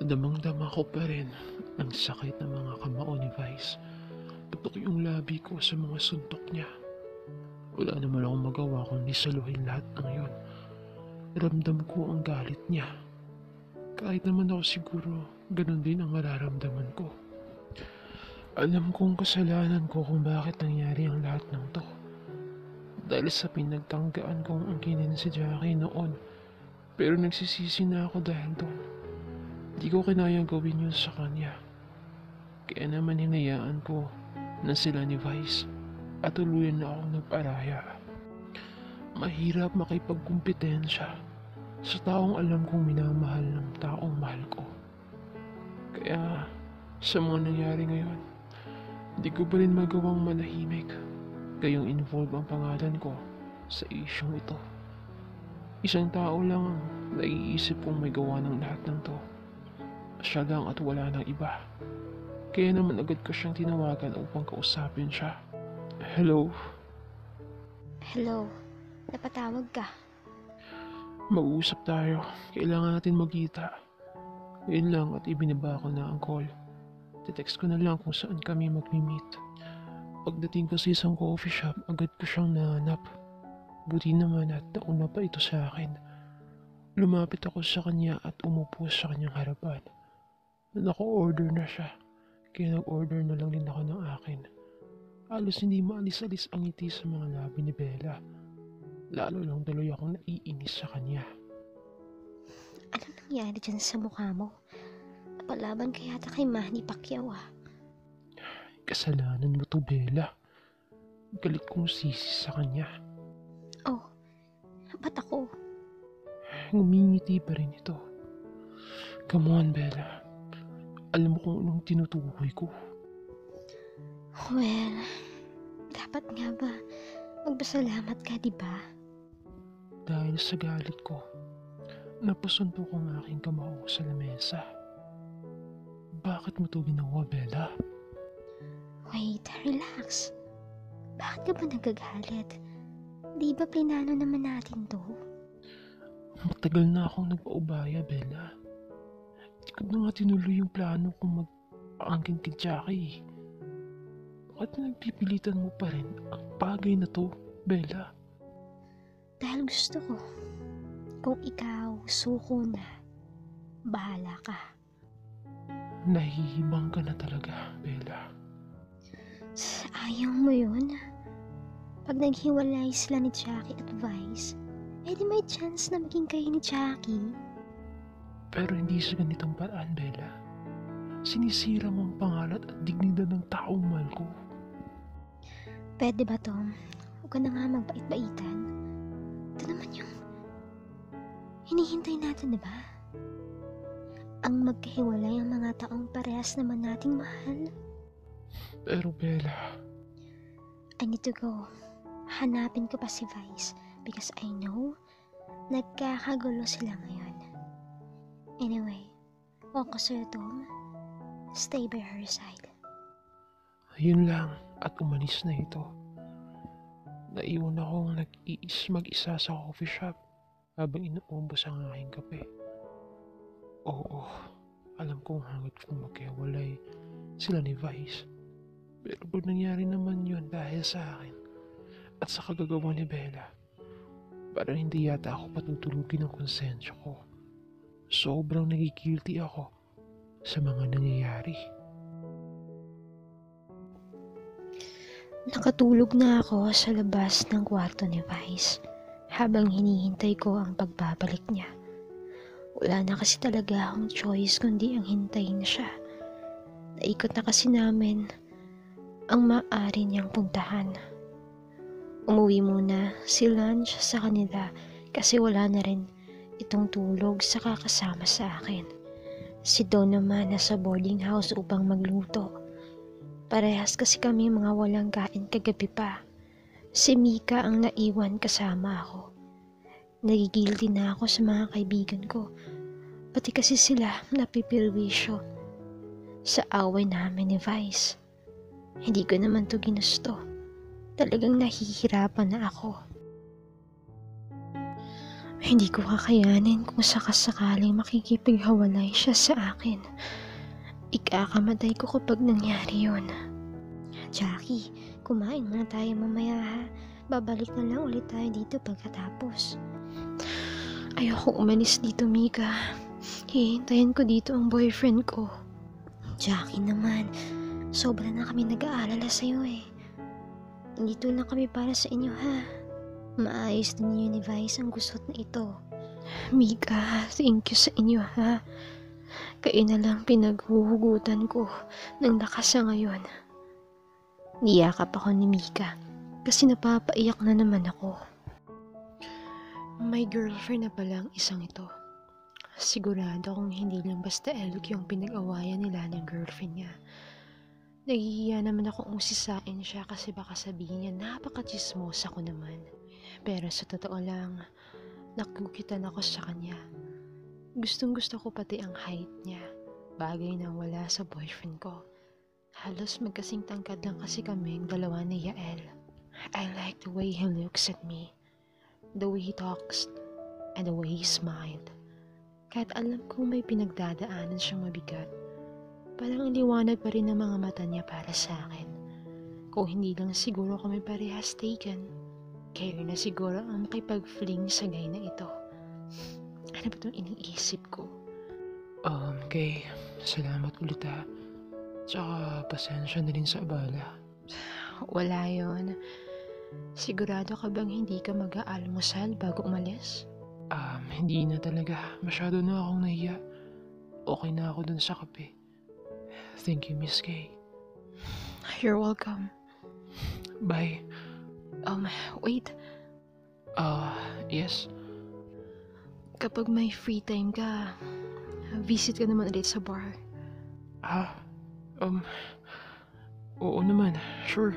Damang-dama ko pa rin ang sakit ng mga kamao ni Vice. Putok yung labi ko sa mga suntok niya. Wala naman akong magawa kundi saluhin lahat ng yun. Ramdam ko ang galit niya. Kahit naman ako siguro, ganun din ang mararamdaman ko. Alam kong kasalanan ko kung bakit nangyari ang lahat ng to. Dahil sa pinagtanggaan kong angkinin si Jackie noon. Pero nagsisisi na ako dahil doon. Di ko kinayang gawin yun sa kanya. Kaya naman hinayaan ko na sila ni Vice at tuluyan na akong nag-araya. Mahirap makipagkumpetensya sa taong alam kong minamahal ng taong mahal ko. Kaya sa mga nangyari ngayon, di ko pa rin magawang manahimik. Gayong involve ang pangalan ko sa isyong ito. Isang tao lang ang naiisip kong may gawa ng lahat ng to. Siya lang at wala nang iba. Kaya naman agad ko siyang tinawagan upang kausapin siya. Hello? Hello, napatawag ka. Mag-uusap tayo. Kailangan natin magkita. Yun lang at ibinaba ko na ang call. Titext ko na lang kung saan kami mag-meet. Pagdating ko sa isang coffee shop, agad ko siyang nahanap. Buti naman at nauna pa ito sa akin. Lumapit ako sa kanya at umupo sa kanyang harapan. Naka-order na siya, kaya nag-order na lang din ako ng akin. Halos hindi maalis-alis ang ngiti sa mga labi ni Bella. Lalo lang tuloy akong naiinis sa kanya. Ano nangyari dyan sa mukha mo? Napalaban ka yata kay Manny Pacquiao ah. Kasalanan mo to, Bella. Galit kong sisi sa kanya. Oh, ba't ako? Ngumingiti pa rin ito. Come on, Bella. Alam mo kung anong tinutukoy ko. Well, dapat nga ba magpasalamat ka, di ba? Dahil sa galit ko, napasunto ko ang aking kamao sa lamesa. Bakit mo to ginawa, Bella? Wait, relax. Bakit ka ba nagagalit? Di ba plinano naman natin to? Matagal na akong nagpaubaya, Bella. Hindi ko na nga tinuloy yung plano kong magpaangkin kay Jackie. Bakit nagpipilitan mo pa rin ang bagay na to, Bella? Dahil gusto ko. Kung ikaw suko na, bahala ka. Nahihibang ka na talaga, Bella. Ayaw mo yun? Pag naghiwalay sila ni Jackie at Vice, edi may chance na maging kayo ni Jackie. Pero hindi sa ganitong paraan, Bella. Sinisira mo ang pangalan at dignidad ng taong mahal ko. Pwede ba, Tom? Huwag ka na nga magbait-baitan. Ito naman yung hinihintay natin, di ba? Ang magkahiwalay ang mga taong parehas naman nating mahal. Pero Bella, I need to go. Hanapin ko pa si Vice because I know nagkakagulo sila ngayon. Anyway, ako Sir Tom, stay by her side. yun lang at umalis na ito. Naiwan akong mag-isa sa coffee shop habang inuubos ang aking kape. Oo, alam kong hangad kong maghiwalay sila ni Vice. Pero pag nangyari naman yun dahil sa akin at sa kagagawa ni Bella, parang hindi yata ako patutulugin ng konsensya ko. Sobrang nagigilty ako sa mga nangyayari. Nakatulog na ako sa labas ng kwarto ni Vice habang hinihintay ko ang pagbabalik niya. Wala na kasi talaga akong choice kundi ang hintayin siya. Naikot na kasi namin ang maaari niyang puntahan. Umuwi muna si lunch sa kanila kasi wala na rin itong tulog sa kakasama sa akin. Si Don naman nasa boarding house upang magluto. Parehas kasi kami mga walang kain kagabi pa. Si Mika ang naiwan kasama ako. Nagigilty na ako sa mga kaibigan ko. Pati kasi sila napipirwisyo sa away namin ni Vice. Hindi ko naman to ginusto. Talagang nahihirapan na ako. Hindi ko kakayanin kung sakasakaling makikipaghawalay siya sa akin. Ikakamatay ko kapag nangyari yun. Jackie, kumain muna tayo mamaya ha. Babalik na lang ulit tayo dito pagkatapos. Ayoko umalis dito, Mika. Hihintayin ko dito ang boyfriend ko. Jackie naman, sobra na kami nag-aalala sa'yo eh. Dito lang kami para sa inyo ha. Maayos din niyo ni Vice ang gusot na ito. Mika, thank you sa inyo ha. Kayo na lang pinaghuhugutan ko ng lakas sa ngayon. Niyakap ako ni Mika kasi napapaiyak na naman ako. May girlfriend na pala ang isang ito. Sigurado kung hindi lang basta Elk yung pinag-awayan nila ng girlfriend niya. Nahihiya naman akong usisain siya kasi baka sabihin niya napaka-chismosa ko naman. Pero sa totoo lang, nakukitan ako sa kanya. Gustong gusto ko pati ang height niya. Bagay na wala sa boyfriend ko. Halos magkasing tangkad lang kasi kaming dalawa ni Yael. I like the way he looks at me. The way he talks and the way he smiled. Kahit alam kong may pinagdadaanan siyang mabigat, parang iliwanag pa rin ang mga mata niya para sa akin. Kung hindi lang siguro kami parehas taken, kayo na siguro ang makipag-fling sa gay na ito. Ano ba itong iniisip ko? Kay, salamat ulit ha. Tsaka pasensya na rin sa abala. Wala yon. Sigurado ka bang hindi ka mag-aalmusal bago umalis? Hindi na talaga. Masyado na akong nahiya. Okay na ako dun sa kape. Thank you, Miss Kay. You're welcome. Bye. Wait. Yes. Kapag may free time ka, visit ka naman ulit sa bar. Oo naman. Sure.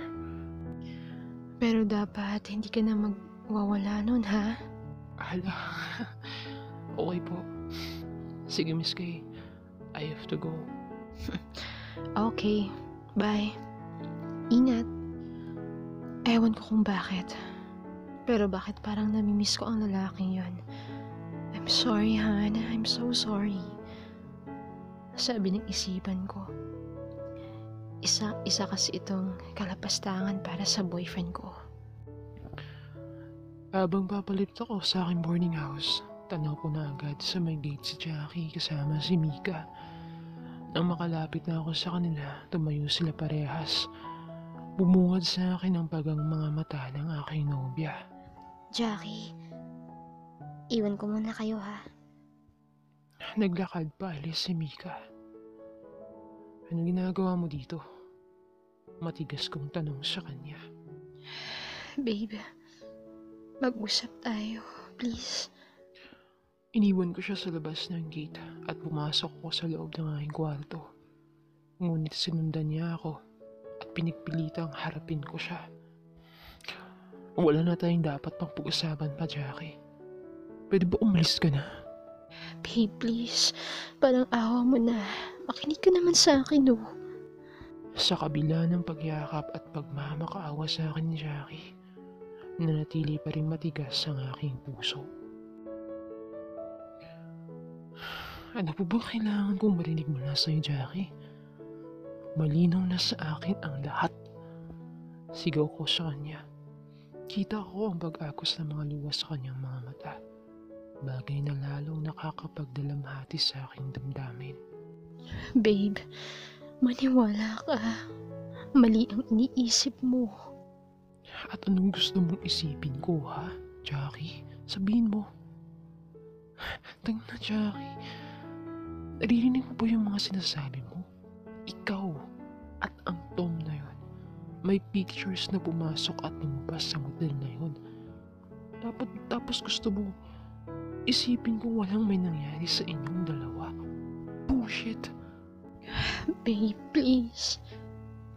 Pero dapat hindi ka na magwawala nun, ha? Hala. Okay po. Sige, Miss Kay. I have to go. Okay. Bye. Ingat. Ewan ko kung bakit. Pero bakit parang namimiss ko ang lalaking yon? I'm sorry, Han. I'm so sorry. Sabi ng isipan ko. Isa kasi itong kalapastangan para sa boyfriend ko. Habang papalit ako sa aking boarding house, tanaw ko na agad sa may gate si Jackie kasama si Mika. Nang makalapit na ako sa kanila, tumayo sila parehas. Bumungad sa akin ang pagang mga mata ng aking nobya. Jackie, iwan ko muna kayo ha. Naglakad pa alis si Mika. Ano ginagawa mo dito? Matigas kong tanong sa kanya. Babe, mag-usap tayo, please. Iniwan ko siya sa labas ng gate at pumasok ko sa loob ng aking kwarto. Ngunit sinundan niya ako at pinagpilitang harapin ko siya. Wala na tayong dapat pang pag-usapan pa, Jackie. Pwede ba umalis ka na? Babe, please. Parang awa mo na. Makinig ka naman sa akin, oh. Sa kabila ng pagyakap at pagmamakaawa sa akin ni Jackie, nanatili pa rin matigas ang aking puso. Ano po ba kailangan kong marinig mula sa'yo, Jackie? Malinaw na sa akin ang lahat. Sigaw ko sa kanya. Kita ko ang pag-agos ng mga luha sa kanyang mga mata. Bagay na lalong nakakapagdalamhati sa aking damdamin. Babe, maniwala ka. Mali ang iniisip mo. At anong gusto mong isipin ko, ha, Jackie? Sabihin mo. Tangina, Jackie. Naririnig mo ba yung mga sinasabi mo? Ikaw at ang Tom na yun. May pictures na pumasok at lumabas sa motel na yun. Tapos gusto mo isipin kung walang may nangyari sa inyong dalawa. Bullshit. Babe, please.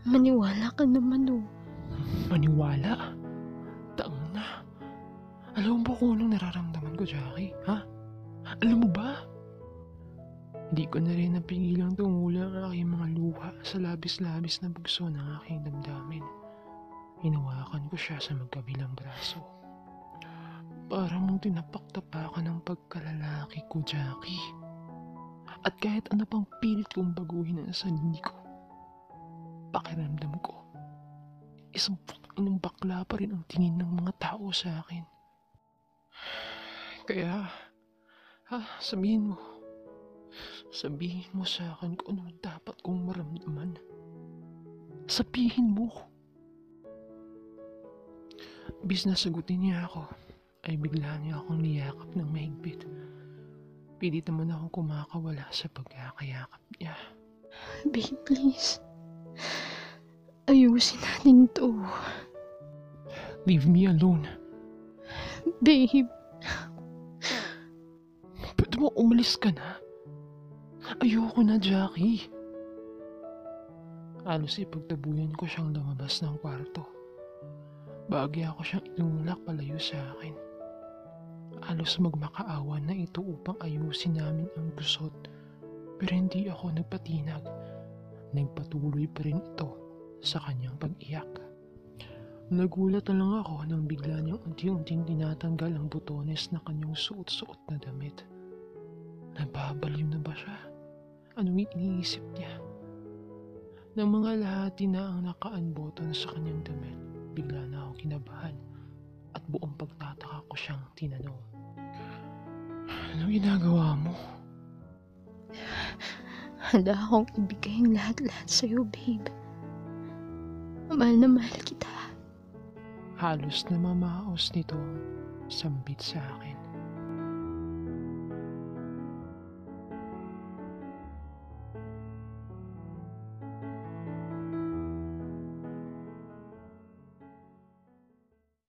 Maniwala ka naman, oh. Maniwala? Taang na. Alam mo ba kung anong nararamdaman ko, Jackie? Ha? Alam mo ba? Hindi ko na rin napigilang tumula ang aking mga luha sa labis-labis na bugso ng aking damdamin. Hinawakan ko siya sa magkabilang braso. Parang mong tinapak-tapakan ng pagkalalaki ko, Jackie. At kahit ano pang pilit kong baguhin ang sarili ko, pakiramdam ko, isang inang bakla pa rin ang tingin ng mga tao sa akin. Kaya, sabihin mo. Sabihin mo sa akin kung ano dapat kong maramdaman. Sabihin mo. Bis na sagutin niya ako, ay bigla niya akong niyakap ng mahigpit. Pilit naman akong kumakawala sa pagkakayakap niya. Babe, please. Ayusin natin to. Leave me alone. Babe. Pwede mo umalis ka na? Ayoko na, Jackie. Halos ipagtabuyan ko siyang lumabas ng kwarto. Bahagya ako siyang inulak palayo sa akin. Halos magmakaawa na ito upang ayusin namin ang gusot. Pero hindi ako nagpatinag. Nagpatuloy pa rin ito sa kanyang pag-iyak. Nagulat na lang ako nang bigla niyang unti-unting tinatanggal ang butones na kanyang suot-suot na damit. Nababaliw na ba siya? Anong iniisip niya? Nang mga lahati na ang naka-unbutton sa kanyang damit, bigla na ako kinabahan at buong pagtataka ko siyang tinanong. Anong ginagawa mo? Handa akong ibigay ang lahat-lahat sa'yo, babe. Mahal na mahal kita. Halos namamaos nito ang sambit sa akin.